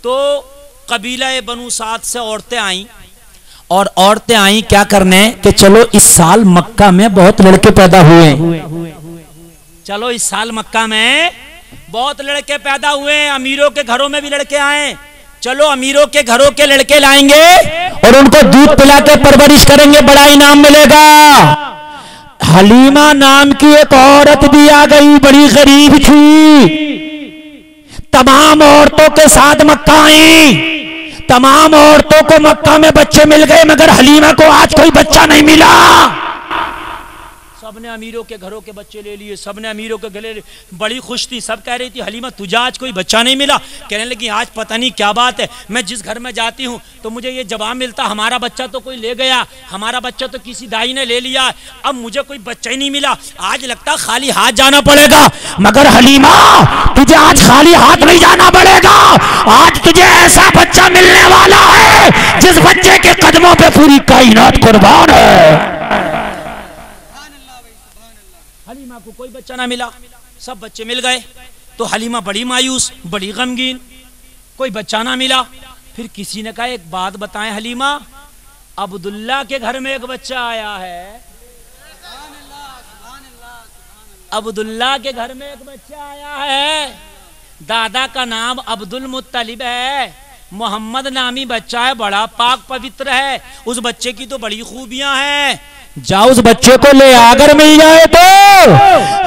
तो कबीला बनु साद से औरतें आई, और औरतें आई क्या करने कि चलो इस साल मक्का में बहुत लड़के पैदा हुए, चलो इस साल मक्का में बहुत लड़के पैदा हुए, अमीरों के घरों में भी लड़के आए, चलो अमीरों के घरों के लड़के लाएंगे और उनको दूध पिला के परवरिश करेंगे, बड़ा इनाम मिलेगा। हलीमा नाम की एक औरत भी आ गई, बड़ी गरीब थी, तमाम औरतों के साथ मक्का आई, तमाम औरतों को मक्का में बच्चे मिल गए, मगर हलीमा को आज कोई बच्चा नहीं मिला। सबने अमीरों के घरों के बच्चे ले लिए, सबने अमीरों के गले, बड़ी खुश थी, सब कह रही थी हलीमा तुझे आज कोई बच्चा नहीं मिला। कहने लगी आज पता नहीं क्या बात है, मैं जिस घर में जाती हूँ तो मुझे ये जवाब मिलता हमारा बच्चा तो कोई ले गया, हमारा बच्चा तो किसी दाई ने ले लिया, अब मुझे कोई बच्चा ही नहीं मिला, आज लगता खाली हाथ जाना पड़ेगा। मगर हलीमा तुझे आज खाली हाथ नहीं जाना पड़ेगा, आज तुझे ऐसा बच्चा मिलने वाला है जिस बच्चे के कदमों पे पूरी कायनात कुर्बान है। हलीमा को कोई बच्चा ना मिला, सब बच्चे मिल गए तो हलीमा बड़ी मायूस, बड़ी गमगीन, कोई बच्चा ना मिला। फिर किसी ने कहा एक बात बताएं हलीमा, अब्दुल्ला के घर में एक बच्चा आया है, अब्दुल्ला के घर में एक बच्चा आया है, दादा का नाम अब्दुल मुत्तलिब है, मोहम्मद नामी बच्चा है, बड़ा पाक पवित्र है, उस बच्चे की तो बड़ी खूबियां हैं, जाओ उस बच्चे को ले अगर मिल जाए तो।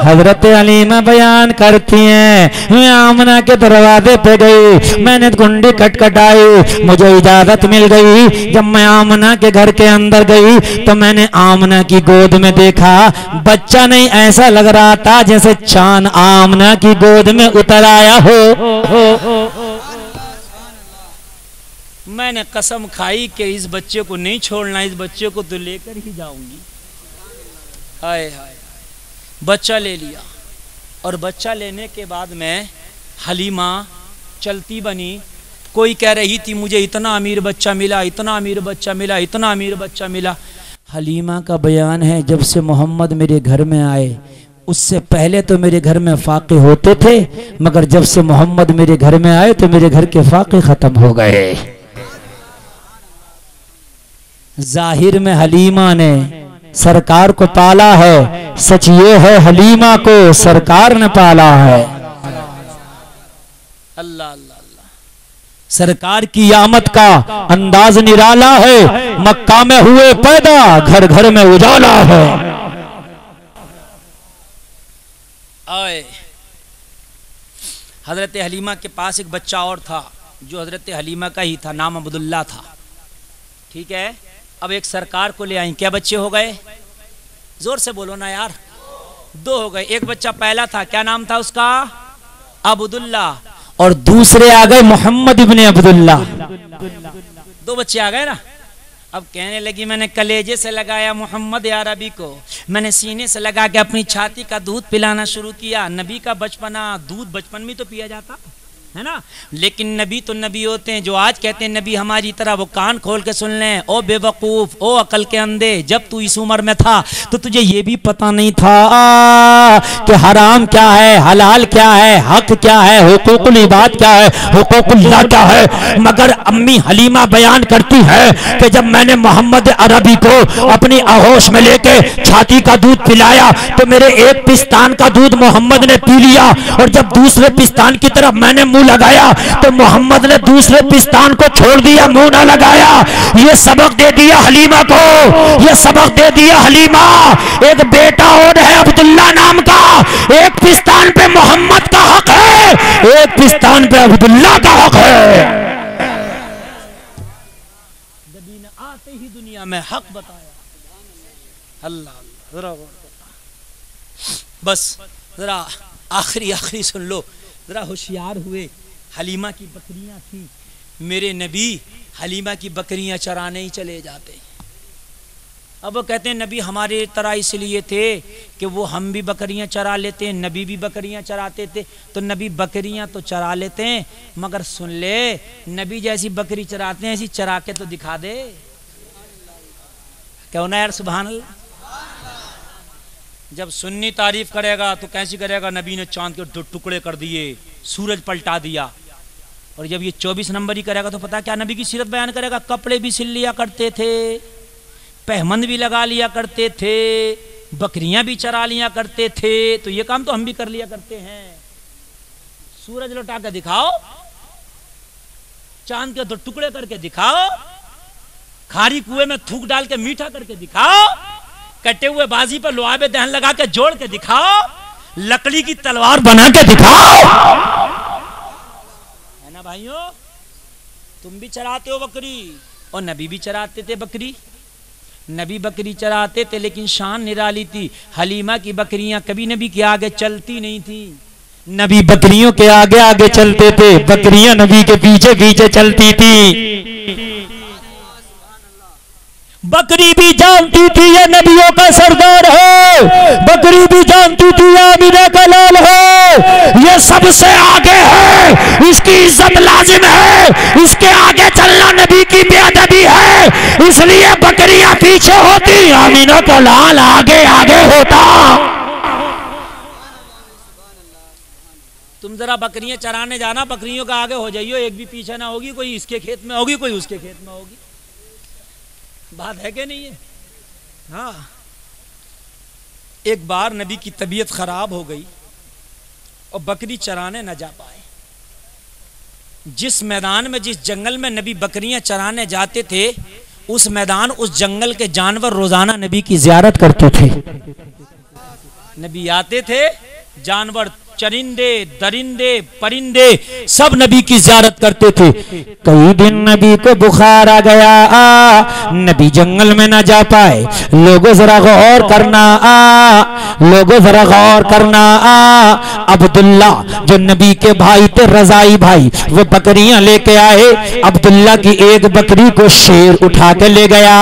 हजरत हलीमा बयान करती हैं मैं आमना के दरवाजे पे गई, मैंने कुंडी खटखटाई, मुझे इजाजत मिल गई। जब मैं आमना के घर के अंदर गई तो मैंने आमना की गोद में देखा बच्चा नहीं, ऐसा लग रहा था जैसे चांद आमना की गोद में उतर आया हो। मैंने कसम खाई कि इस बच्चे को नहीं छोड़ना, इस बच्चे को तो लेकर ही जाऊंगी। हाय हाय, बच्चा ले लिया और बच्चा लेने के बाद में हलीमा चलती बनी। कोई कह रही थी मुझे इतना अमीर बच्चा मिला, इतना अमीर बच्चा मिला, इतना अमीर बच्चा मिला। हलीमा का बयान है जब से मोहम्मद मेरे घर में आए, उससे पहले तो मेरे घर में फाके होते थे, मगर जब से मोहम्मद मेरे घर में आए तो मेरे घर के फाके खत्म हो गए। जाहिर में हलीमा ने सरकार को पाला है, सच ये है हलीमा को सरकार ने पाला है। अल्लाह अल्लाह अल्लाह, सरकार की आमद का अंदाज निराला है, मक्का में हुए पैदा घर घर में उजाला है। आए हजरत हलीमा के पास एक बच्चा और था जो हजरत हलीमा का ही था, नाम अब्दुल्ला था, ठीक है। अब एक सरकार को ले आई, क्या बच्चे हो गए, जोर से बोलो ना यार, दो हो गए। एक बच्चा पहला था, क्या नाम था उसका, अब्दुल्ला, और दूसरे आ गए मोहम्मद इब्ने अब्दुल्ला, दो बच्चे आ गए ना। अब कहने लगी मैंने कलेजे से लगाया मोहम्मद अरबी को, मैंने सीने से लगा के अपनी छाती का दूध पिलाना शुरू किया। नबी का बचपना, दूध बचपन में तो पिया जाता है ना, लेकिन नबी तो नबी होते हैं, जो आज कहते हैं नबी हमारी तरह, वो कान खोल के सुन लें। ओ बेवकूफ, ओ अकल के अंधे, जब तू इस उम्र में था तो तुझे ये भी पता नहीं था कि हराम क्या है, हलाल क्या है, हक क्या है, हुकूकुल इबाद क्या है, हुकूकुल्लाह क्या है। मगर अम्मी हलीमा बयान करती है कि जब मैंने मोहम्मद अरबी को अपनी आहोश में लेके छाती का दूध पिलाया तो मेरे एक पिस्तान का दूध मोहम्मद ने पी लिया, और जब दूसरे पिस्तान की तरफ मैंने मुंह लगाया तो मोहम्मद ने दूसरे पिस्तान को छोड़ दिया, मुंह ना लगाया। ये सबक दे दिया हलीमा को, ये सबक दे दिया हलीमा। एक बेटा और है अब्दुल्ला नाम का, एक पिस्तान पे मोहम्मद का हक है, एक पिस्तान पे अब्दुल्ला का हक है। नबी ने आते ही दुनिया में हक बताया। अल्लाह जरा बस जरा आखिरी सुन लो, जरा होशियार हुए। हलीमा की बकरियां थी, मेरे नबी हलीमा की बकरियां चराने ही चले जाते। अब वो कहते हैं नबी हमारे तरह इसलिए थे कि वो हम भी बकरियां चरा लेते हैं, नबी भी बकरियां चराते थे, तो नबी बकरियां तो चरा लेते हैं, मगर सुन ले नबी जैसी बकरी चराते हैं ऐसी चरा के तो दिखा दे। क्यों ना यार, सुभान अल्लाह। जब सुन्नी तारीफ करेगा तो कैसी करेगा, नबी ने चांद के टुकड़े कर दिए, सूरज पलटा दिया, और जब ये 24 नंबर ही करेगा तो पता क्या नबी की सीरत बयान करेगा। कपड़े भी सिल लिया करते थे, पहमंद भी लगा लिया करते थे, बकरियां भी चरा लिया करते थे। तो ये काम तो हम भी कर लिया करते हैं। सूरज लौटा के दिखाओ, चांद के 2 टुकड़े करके दिखाओ, खारी कुएं में थूक डाल के मीठा करके दिखाओ, कटे हुए बाजी पर लोहाबे दहन लगा के जोड़ के दिखाओ, लकड़ी की तलवार बना के दिखाओ, है ना भाइयों। तुम भी चराते हो बकरी और नबी भी चराते थे बकरी। नबी बकरी चराते थे लेकिन शान निराली थी। हलीमा की बकरियां कभी नबी के आगे चलती नहीं थी। नबी बकरियों के आगे आगे चलते थे, बकरियां नबी के पीछे पीछे चलती थी। बकरी भी जानती थी ये नबियों का सरदार है, बकरी भी जानती थी ये आमिना का लाल है, ये सबसे आगे है, इसकी इज्जत लाजिम है, इसके आगे चलना नबी की बेअदबी है, इसलिए बकरियां पीछे होती, आमिना का लाल आगे आगे होता। तुम जरा बकरियां चराने जाना, बकरियों का आगे हो जाइयो, एक भी पीछे ना होगी, कोई इसके खेत में होगी कोई उसके खेत में होगी। बात है कि नहीं है? हाँ, एक बार नबी की तबीयत खराब हो गई और बकरी चराने न जा पाए। जिस मैदान में, जिस जंगल में नबी बकरियां चराने जाते थे, उस मैदान, उस जंगल के जानवर रोजाना नबी की जियारत करते थे। नबी आते थे, जानवर, चरिंदे, दरिंदे, परिंदे सब नबी की जियारत करते थे। कई दिन नबी को बुखार आ गया, नबी जंगल में ना जा पाए। लोगों जरा गौर करना, लोगों जरा गौर करना। अब्दुल्ला जो नबी के भाई थे, रजाई भाई, वो बकरियां लेके आए। अब्दुल्ला की एक बकरी को शेर उठा के ले गया।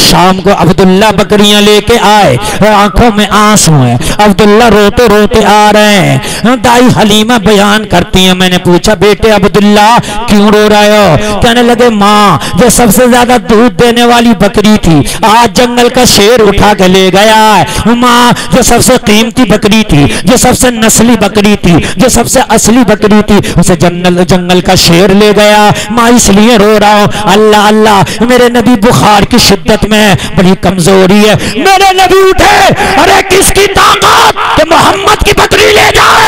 शाम को अब्दुल्ला बकरियां लेके आए, आंखों में आंसू है, अब्दुल्ला रोते रोते आ रहे हैं। दाई हलीमा बयान करती है, मैंने पूछा बेटे अब्दुल्ला क्यों रो रहे हो? कहने लगे माँ जो सबसे ज्यादा दूध देने वाली बकरी थी, आज जंगल का शेर उठा के ले गया है। माँ जो सबसे कीमती बकरी थी, जो सबसे नस्ली बकरी थी, जो सबसे असली बकरी थी, उसे जंगल का शेर ले गया। माँ इसलिए रो रहा हूँ। अल्लाह अल्लाह, मेरे नबी बुखार की शिद्दत में बड़ी कमजोरी है। मेरे नबी उठे, अरे किसकी ताकत कि मोहम्मद की बकरी ले जाए?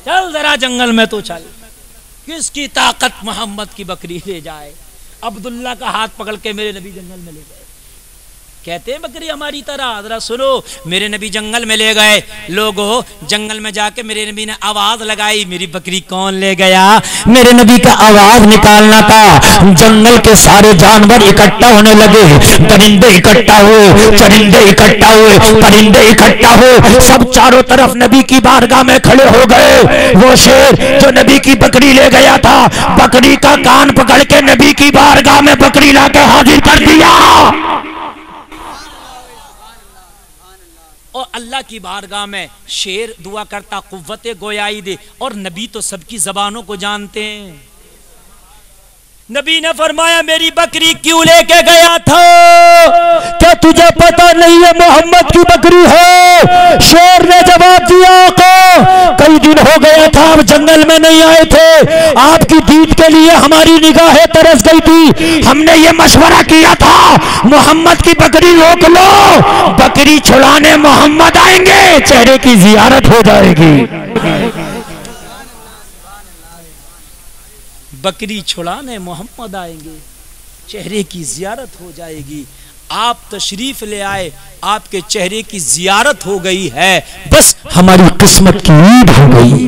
चल जरा जंगल में तो चल, किसकी ताकत मोहम्मद की बकरी ले जाए। अब्दुल्ला का हाथ पकड़ के मेरे नबी जंगल में ले गए। कहते हैं बकरी हमारी तरह। जरा सुनो, मेरे नबी जंगल में ले गए। लोगों जंगल में जाके मेरे नबी ने आवाज लगाई, मेरी बकरी कौन ले गया? मेरे नबी का आवाज निकालना था। जंगल के सारे जानवर इकट्ठा होने लगे, परिंदे इकट्ठा हुए, चरिंदे इकट्ठा हुए, परिंदे इकट्ठा हुए, सब चारों तरफ नबी की बारगाह में खड़े हो गए। वो शेर जो नबी की बकरी ले गया था, बकरी का कान पकड़ के नबी की बारगाह में बकरी लाके हाजिर कर दिया और अल्लाह की बारगाह में शेर दुआ करता कुव्वते गोयाई दे। और नबी तो सबकी जबानों को जानते हैं। नबी ने फरमाया मेरी बकरी क्यों लेके गया था? क्या तुझे पता नहीं है मोहम्मद की बकरी है? शेर ने जवाब दिया कई दिन हो गया था आप जंगल में नहीं आए थे, आपकी दीद के लिए हमारी निगाहें तरस गई थी। हमने ये मशवरा किया था मोहम्मद की बकरी रोक लो, बकरी छुड़ाने मोहम्मद आएंगे, चेहरे की जियारत हो जाएगी। बकरी छुड़ाने मोहम्मद आएंगे, चेहरे की जियारत हो जाएगी। आप तशरीफ ले आए, आपके चेहरे की जियारत हो गई है, बस हमारी किस्मत की ईद हो गई।